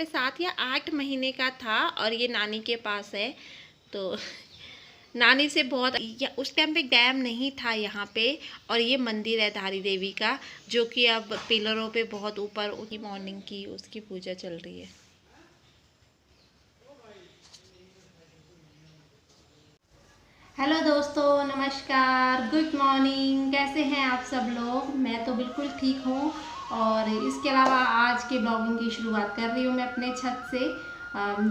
7 या 8 महीने का था और ये नानी के पास है। तो नानी से बहुत उस टाइम पे डैम नहीं था यहाँ पे। और ये मंदिर है धारी देवी का, जो कि अब पिलरों पे बहुत ऊपर उनकी मॉर्निंग की उसकी पूजा चल रही है। हेलो दोस्तों, नमस्कार, गुड मॉर्निंग। कैसे हैं आप सब लोग? मैं तो बिल्कुल ठीक हूँ। और इसके अलावा आज के ब्लॉगिंग की शुरुआत कर रही हूँ मैं अपने छत से।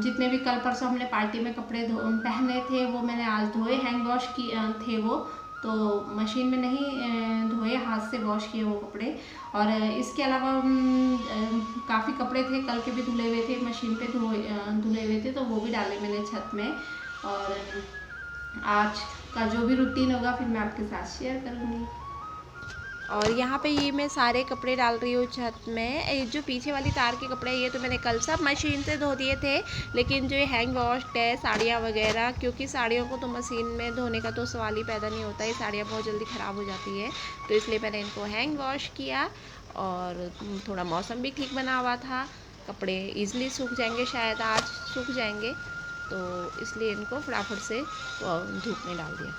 जितने भी कल परसों हमने पार्टी में कपड़े पहने थे वो मैंने आज धोए, हैंड वॉश की थे वो, तो मशीन में नहीं धोए, हाथ से वॉश किए वो कपड़े। और इसके अलावा काफ़ी कपड़े थे कल के भी धुले हुए थे, मशीन पे धुले हुए थे, तो वो भी डाले मैंने छत में। और आज का जो भी रूटीन होगा फिर मैं आपके साथ शेयर करूँगी। और यहाँ पे ये मैं सारे कपड़े डाल रही हूँ छत में। ये जो पीछे वाली तार के कपड़े ये तो मैंने कल सब मशीन से धो दिए थे, लेकिन जो ये हैंड वॉश्ड है साड़ियाँ वगैरह, क्योंकि साड़ियों को तो मशीन में धोने का तो सवाल ही पैदा नहीं होता है, साड़ियाँ बहुत जल्दी ख़राब हो जाती है, तो इसलिए मैंने इनको हैंड वॉश किया। और थोड़ा मौसम भी ठीक बना हुआ था, कपड़े ईज़िली सूख जाएंगे, शायद आज सूख जाएंगे, तो इसलिए इनको फटाफट से धूप में डाल दिया।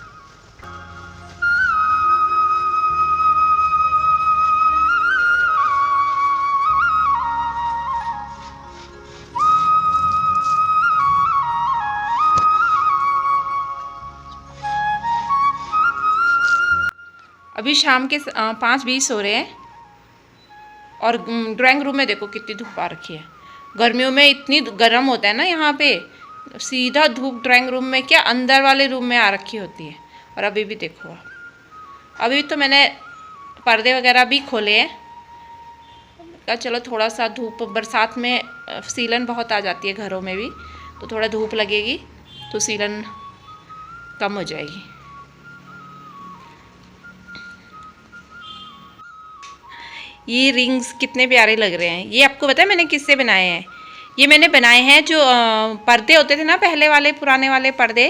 अभी शाम के 5:20 हो रहे हैं और ड्राइंग रूम में देखो कितनी धूप आ रखी है। गर्मियों में इतनी गर्म होता है ना यहाँ पे, सीधा धूप ड्राइंग रूम में क्या अंदर वाले रूम में आ रखी होती है। और अभी भी देखो, अभी तो मैंने पर्दे वगैरह भी खोले हैं। चलो थोड़ा सा धूप, बरसात में सीलन बहुत आ जाती है घरों में भी, तो थोड़ा धूप लगेगी तो सीलन कम हो जाएगी। ये रिंग्स कितने प्यारे लग रहे हैं। ये आपको पता है मैंने किससे बनाए हैं? ये मैंने बनाए हैं जो पर्दे होते थे ना पहले वाले, पुराने वाले पर्दे,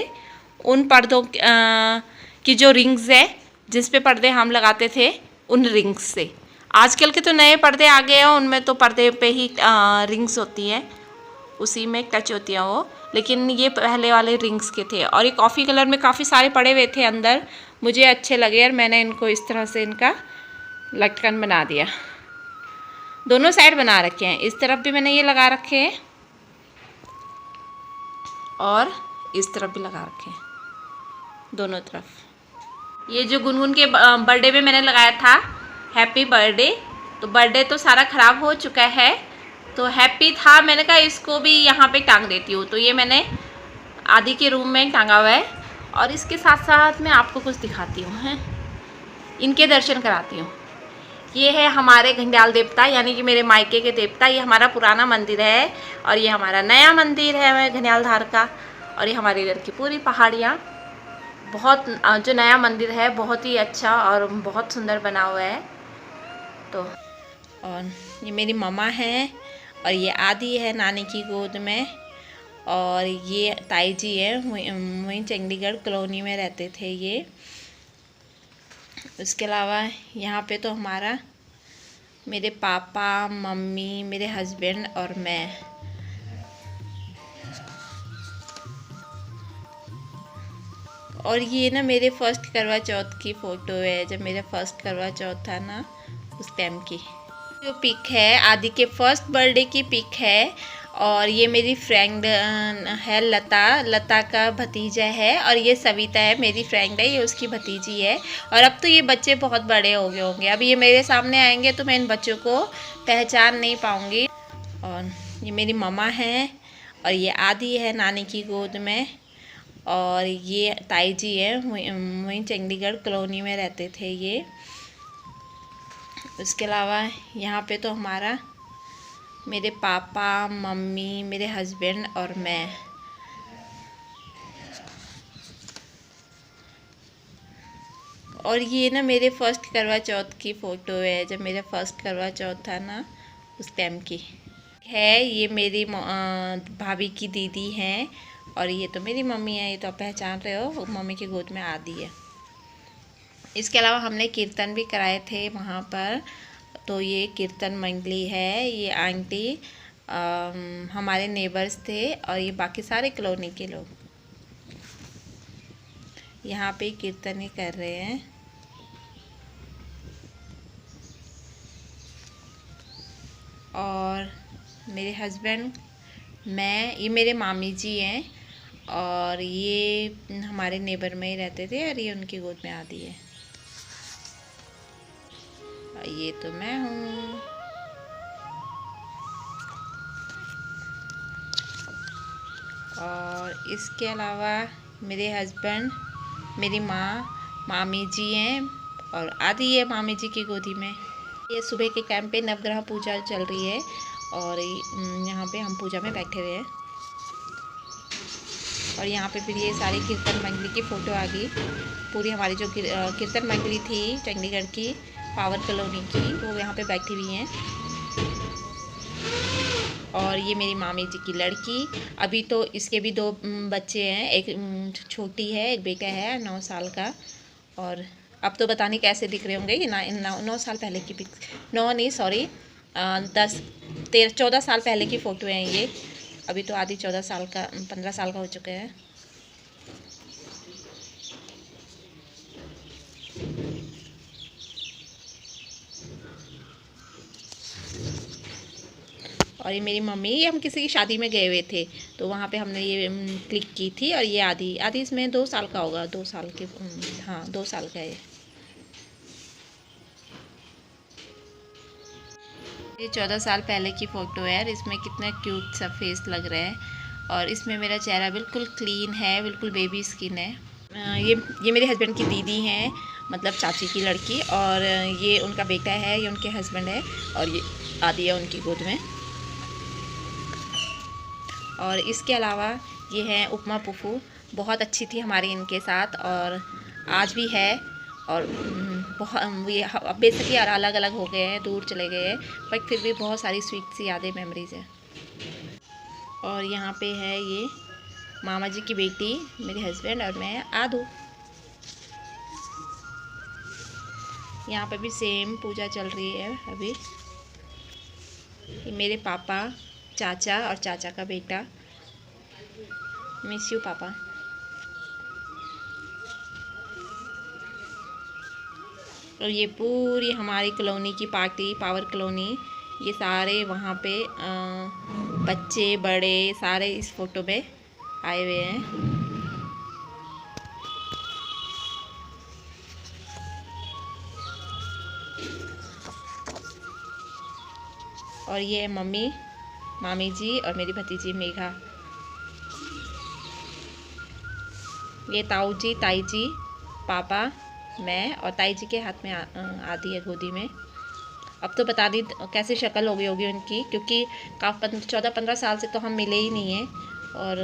उन पर्दों की जो रिंग्स है जिस पे पर्दे हम लगाते थे, उन रिंग्स से। आजकल के तो नए पर्दे आ गए हैं, उनमें तो पर्दे पे ही रिंग्स होती हैं, उसी में टच होती हैं वो, लेकिन ये पहले वाले रिंग्स के थे। और ये कॉफ़ी कलर में काफ़ी सारे पड़े हुए थे अंदर, मुझे अच्छे लगे और मैंने इनको इस तरह से इनका लटकन बना दिया। दोनों साइड बना रखे हैं, इस तरफ भी मैंने ये लगा रखे हैं और इस तरफ भी लगा रखे हैं, दोनों तरफ। ये जो गुनगुन के बर्थडे में मैंने लगाया था हैप्पी बर्थडे, तो बर्थडे तो सारा ख़राब हो चुका है, तो हैप्पी था, मैंने कहा इसको भी यहाँ पे टांग देती हूँ। तो ये मैंने आदि के रूम में टांगा हुआ है। और इसके साथ साथ मैं आपको कुछ दिखाती हूँ, हैं, इनके दर्शन कराती हूँ। ये है हमारे घंडियाल देवता, यानी कि मेरे मायके के देवता। ये हमारा पुराना मंदिर है और ये हमारा नया मंदिर है घंडियाल धार का। और ये हमारी इधर की पूरी पहाड़ियाँ, बहुत जो नया मंदिर है बहुत ही अच्छा और बहुत सुंदर बना हुआ है। तो और ये मेरी मम्मा है और ये आदि है नानी की गोद में, और ये ताई जी है, वहीं चंडीगढ़ कॉलोनी में रहते थे ये। उसके अलावा यहाँ पे तो हमारा मेरे पापा, मम्मी, मेरे हस्बैंड और मैं। और ये ना मेरे फर्स्ट करवा चौथ की फ़ोटो है, जब मेरा फर्स्ट करवा चौथ था ना उस टाइम की जो पिक है, आदि के फर्स्ट बर्थडे की पिक है। और ये मेरी फ्रेंड है लता का भतीजा है, और ये सविता है मेरी फ्रेंड है, ये उसकी भतीजी है। और अब तो ये बच्चे बहुत बड़े हो गए होंगे, अब ये मेरे सामने आएंगे तो मैं इन बच्चों को पहचान नहीं पाऊँगी। और ये मेरी मम्मा है और ये आदि है नानी की गोद में, और ये ताई जी है, वहीं चंडीगढ़ कॉलोनी में रहते थे ये। उसके अलावा यहाँ पे तो हमारा मेरे पापा, मम्मी, मेरे हस्बैंड और मैं। और ये ना मेरे फर्स्ट करवा चौथ की फ़ोटो है, जब मेरा फर्स्ट करवा चौथ था ना उस टाइम की है। ये मेरी भाभी की दीदी हैं, और ये तो मेरी मम्मी है, ये तो आप पहचान रहे हो, मम्मी की गोद में आदि है। इसके अलावा हमने कीर्तन भी कराए थे वहाँ पर, तो ये कीर्तन मंडली है, ये आंटी हमारे नेबर्स थे और ये बाकी सारे कॉलोनी के लोग यहाँ पे कीर्तन कर रहे हैं। और मेरे हस्बैंड, मैं, ये मेरे मामी जी हैं और ये हमारे नेबर में ही रहते थे और ये उनकी गोद में आती है। और ये तो मैं हूँ। और इसके अलावा मेरे हस्बैंड, मेरी माँ, मामी जी हैं और आदि है मामी जी की गोदी में। ये सुबह के टाइम पे नवग्रह पूजा चल रही है और यहाँ पे हम पूजा में बैठे हुए हैं। और यहाँ पे फिर ये सारी कीर्तन मंडली की फ़ोटो आ गई। पूरी हमारी जो कीर्तन मंडली थी चंडीगढ़ की पावर कॉलोनी की, वो यहाँ पे बैठी हुई हैं। और ये मेरी मामी जी की लड़की, अभी तो इसके भी 2 बच्चे हैं, एक छोटी है, एक बेटा है 9 साल का। और अब तो पता नहीं कैसे दिख रहे होंगे, ये 9 साल पहले की पिक, 9 नहीं सॉरी 10 13 14 साल पहले की फ़ोटो हैं ये। अभी तो आदि 14 साल का 15 साल का हो चुके हैं। और ये मेरी मम्मी, ये हम किसी की शादी में गए हुए थे तो वहाँ पे हमने ये क्लिक की थी। और ये आदि इसमें 2 साल का होगा, 2 साल के, हाँ 2 साल का है ये 14 साल पहले की फ़ोटो है और इसमें कितना क्यूट सा फेस लग रहा है। और इसमें मेरा चेहरा बिल्कुल क्लीन है, बिल्कुल बेबी स्किन है। ये मेरे हस्बैंड की दीदी हैं, मतलब चाची की लड़की। और ये उनका बेटा है, ये उनके हस्बैंड है और ये आदि है उनकी गोद में। और इसके अलावा ये है उपमा पुफू, बहुत अच्छी थी हमारी इनके साथ और आज भी है। और बहुत ये बेसिकली ही अलग अलग हो गए हैं, दूर चले गए हैं, बट फिर भी बहुत सारी स्वीट सी यादें, मेमोरीज हैं। और यहाँ पे है ये मामा जी की बेटी, मेरे हस्बैंड और मैं आदू। यहाँ पे भी सेम पूजा चल रही है अभी। ये मेरे पापा, चाचा और चाचा का बेटा। मिस यू पापा। और ये पूरी हमारी कॉलोनी की पार्टी, पावर कॉलोनी, ये सारे वहाँ पे बच्चे बड़े सारे इस फ़ोटो में आए हुए हैं। और ये मम्मी, मामी जी और मेरी भतीजी मेघा। ये ताऊ जी, ताई जी, पापा, मैं और ताई जी के हाथ में आती है गोदी में। अब तो बता दी कैसी शक्ल हो गई होगी उनकी, क्योंकि काफ़ी 14-15 साल से तो हम मिले ही नहीं हैं। और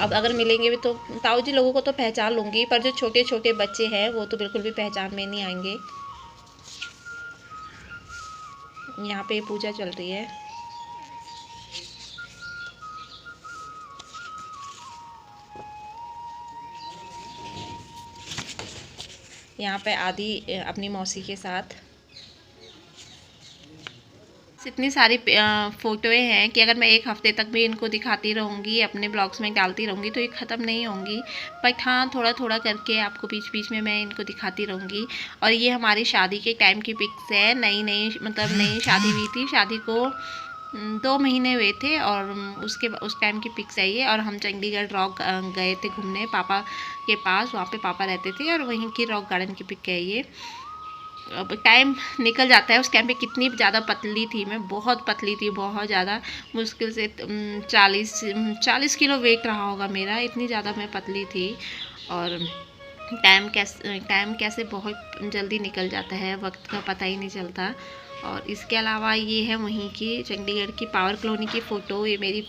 अब अगर मिलेंगे भी तो ताऊ जी लोगों को तो पहचान लूँगी, पर जो छोटे छोटे बच्चे हैं वो तो बिल्कुल भी पहचान में नहीं आएंगे। यहाँ पे पूजा चल रही है। यहाँ पे आदि अपनी मौसी के साथ। इतनी सारी फ़ोटोएँ हैं कि अगर मैं 1 हफ़्ते तक भी इनको दिखाती रहूँगी, अपने ब्लॉग्स में डालती रहूँगी तो ये ख़त्म नहीं होंगी। बट हाँ, थोड़ा थोड़ा करके आपको बीच बीच में मैं इनको दिखाती रहूँगी। और ये हमारी शादी के टाइम की पिक्स है, नई मतलब नई शादी हुई थी, शादी को 2 महीने हुए थे और उस टाइम की पिक्स है ये। और हम चंडीगढ़ रॉक गए थे घूमने पापा के पास, वहाँ पे पापा रहते थे और वहीं की रॉक गार्डन की पिक है ये। अब टाइम निकल जाता है। उस टाइम पे कितनी ज़्यादा पतली थी मैं, बहुत पतली थी, बहुत ज़्यादा, मुश्किल से 40 किलो वेट रहा होगा मेरा, इतनी ज़्यादा मैं पतली थी। और टाइम कैसे बहुत जल्दी निकल जाता है, वक्त का पता ही नहीं चलता। और इसके अलावा ये है वहीं की चंडीगढ़ की पावर कॉलोनी की फ़ोटो। ये मेरी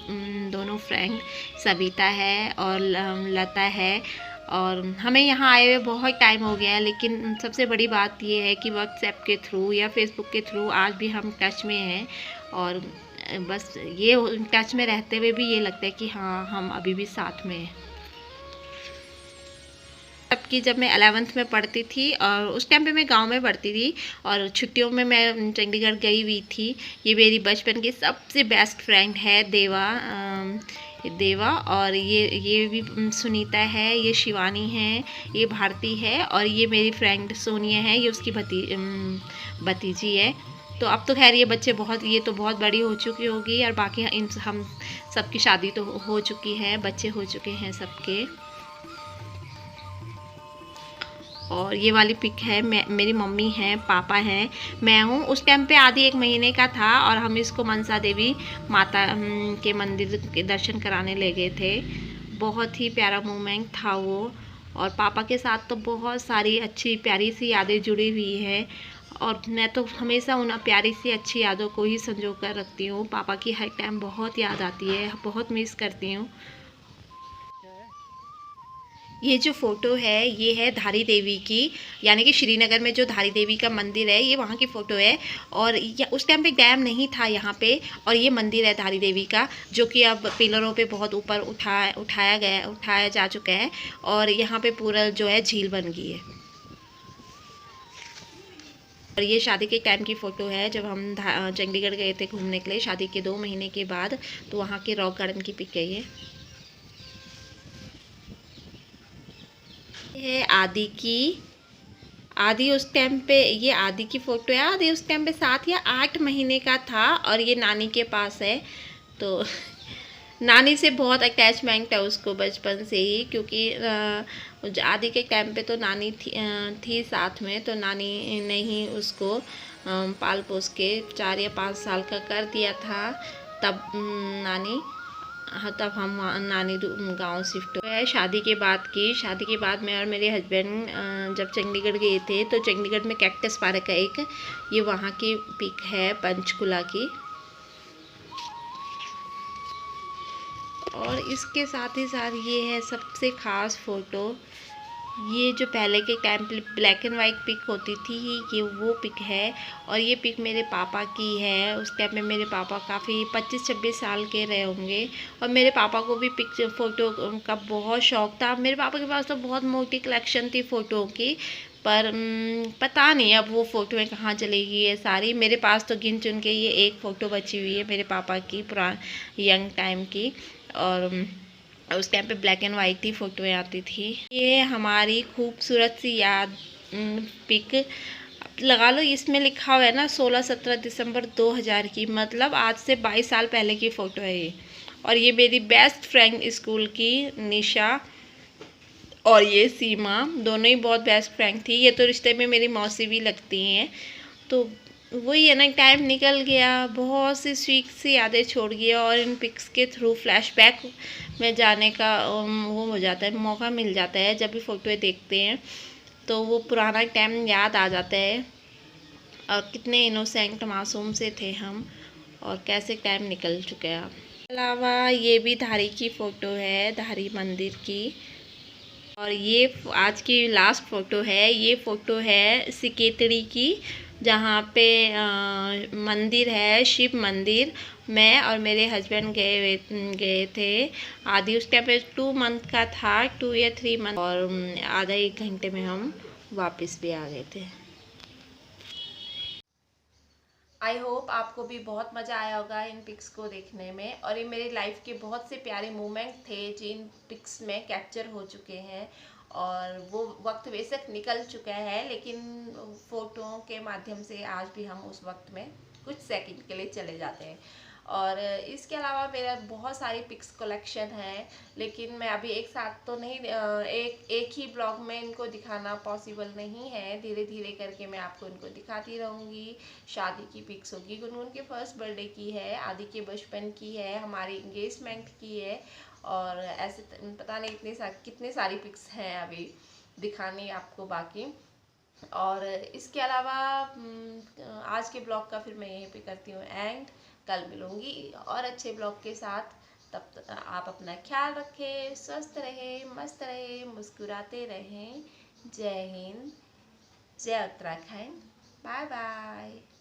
दोनों फ्रेंड सविता है और लता है। और हमें यहाँ आए हुए बहुत टाइम हो गया है, लेकिन सबसे बड़ी बात ये है कि व्हाट्सएप के थ्रू या फेसबुक के थ्रू आज भी हम टच में हैं। और बस ये टच में रहते हुए भी ये लगता है कि हाँ, हम अभी भी साथ में हैं। कि जब मैं 11th में पढ़ती थी और उस टाइम पे मैं गांव में पढ़ती थी और छुट्टियों में मैं चंडीगढ़ गई हुई थी। ये मेरी बचपन की सबसे बेस्ट फ्रेंड है देवा और ये भी सुनीता है, ये शिवानी है, ये भारती है और ये मेरी फ्रेंड सोनिया है, ये उसकी भतीजी है। तो अब तो खैर ये तो बहुत बड़ी हो चुकी होगी और बाकी हम सबकी शादी तो हो चुकी है, बच्चे हो चुके हैं सबके। और ये वाली पिक है मेरी मम्मी हैं, पापा हैं, मैं हूँ। उस टाइम पे आधी 1 महीने का था और हम इसको मनसा देवी माता के मंदिर के दर्शन कराने ले गए थे। बहुत ही प्यारा मोमेंट था वो। और पापा के साथ तो बहुत सारी अच्छी प्यारी सी यादें जुड़ी हुई हैं और मैं तो हमेशा उन प्यारी सी अच्छी यादों को ही संजो कर रखती हूँ। पापा की हर टाइम बहुत याद आती है, बहुत मिस करती हूँ। ये जो फ़ोटो है ये है धारी देवी की, यानी कि श्रीनगर में जो धारी देवी का मंदिर है ये वहाँ की फ़ोटो है। और उस टाइम पे डैम नहीं था यहाँ पे और ये मंदिर है धारी देवी का, जो कि अब पिलरों पे बहुत ऊपर उठाया जा चुका है और यहाँ पे पूरा जो है झील बन गई है। और ये शादी के टाइम की फ़ोटो है जब हम चंडीगढ़ गए थे घूमने के लिए शादी के 2 महीने के बाद, तो वहाँ के रॉक गार्डन की पिक है ये। है आदि उस टाइम पे, ये आदि की फ़ोटो है। आदि उस टाइम पे 7 या 8 महीने का था और ये नानी के पास है। तो नानी से बहुत अटैचमेंट है उसको बचपन से ही, क्योंकि आदि के टाइम पे तो नानी थी साथ में, तो नानी ने ही उसको पाल पोस के 4 या 5 साल का कर दिया था। तब तब हम नानी गांव शिफ्ट हुए। शादी के बाद मैं और मेरे हस्बैंड जब चंडीगढ़ गए थे तो चंडीगढ़ में कैक्टस पार्क है एक, ये वहाँ की पिक है पंचकुला की। और इसके साथ ही साथ ये है सबसे ख़ास फ़ोटो, ये जो पहले के टाइम पे ब्लैक एंड वाइट पिक होती थी ये वो पिक है। और ये पिक मेरे पापा की है। उस टाइम में मेरे पापा काफ़ी 25-26 साल के रहे होंगे और मेरे पापा को भी पिक फ़ोटो का बहुत शौक़ था। मेरे पापा के पास तो बहुत मोटी कलेक्शन थी फ़ोटो की, पर पता नहीं अब वो फ़ोटोएँ कहाँ चली गई है सारी। मेरे पास तो गिन चुन के ये एक फ़ोटो बची हुई है मेरे पापा की यंग टाइम की, और उस टाइम पे ब्लैक एंड वाइट ही फ़ोटोएँ आती थी। ये हमारी खूबसूरत सी याद पिक लगा लो, इसमें लिखा हुआ है ना 16-17 दिसंबर 2000 की, मतलब आज से 22 साल पहले की फ़ोटो है ये। और ये मेरी बेस्ट फ्रेंड स्कूल की निशा और ये सीमा, दोनों ही बहुत बेस्ट फ्रेंड थी। ये तो रिश्ते में मेरी मौसी भी लगती हैं। तो वही है ना, टाइम निकल गया, बहुत सी स्वीट सी यादें छोड़ गई और इन पिक्स के थ्रू फ्लैशबैक में जाने का वो हो जाता है, मौका मिल जाता है। जब भी फ़ोटोएँ देखते हैं तो वो पुराना टाइम याद आ जाता है और कितने इनोसेंट मासूम से थे हम और कैसे टाइम निकल चुका है। अलावा ये भी धारी की फ़ोटो है, धारी मंदिर की। और ये आज की लास्ट फ़ोटो है, ये फ़ोटो है सिकेतड़ी की, जहाँ पे मंदिर है, शिव मंदिर। मैं और मेरे हस्बैंड गए थे आदि, उस टाइम पे 2 मंथ का था, 2 या 3 मंथ, और आधा 1 घंटे में हम वापस भी आ गए थे। आई होप आपको भी बहुत मज़ा आया होगा इन पिक्स को देखने में। और ये मेरी लाइफ के बहुत से प्यारे मोमेंट थे जिन पिक्स में कैप्चर हो चुके हैं और वो वक्त बेशक निकल चुका है, लेकिन फ़ोटोओं के माध्यम से आज भी हम उस वक्त में कुछ सेकंड के लिए चले जाते हैं। और इसके अलावा मेरा बहुत सारी पिक्स कलेक्शन है, लेकिन मैं अभी एक साथ तो नहीं एक ही ब्लॉग में इनको दिखाना पॉसिबल नहीं है। धीरे धीरे करके मैं आपको इनको दिखाती रहूँगी। शादी की पिक्स होगी, गुनगुन के फर्स्ट बर्थडे की है, आदि के बचपन की है, हमारी इंगेजमेंट की है, और ऐसे पता नहीं कितने सारी पिक्स हैं अभी दिखानी आपको बाकी। और इसके अलावा आज के ब्लॉग का फिर मैं यहीं पे करती हूँ एंड। कल मिलूँगी और अच्छे ब्लॉग के साथ। तब तक आप अपना ख्याल रखें, स्वस्थ रहें, मस्त रहें, मुस्कुराते रहें। जय हिंद, जय उत्तराखंड, बाय बाय।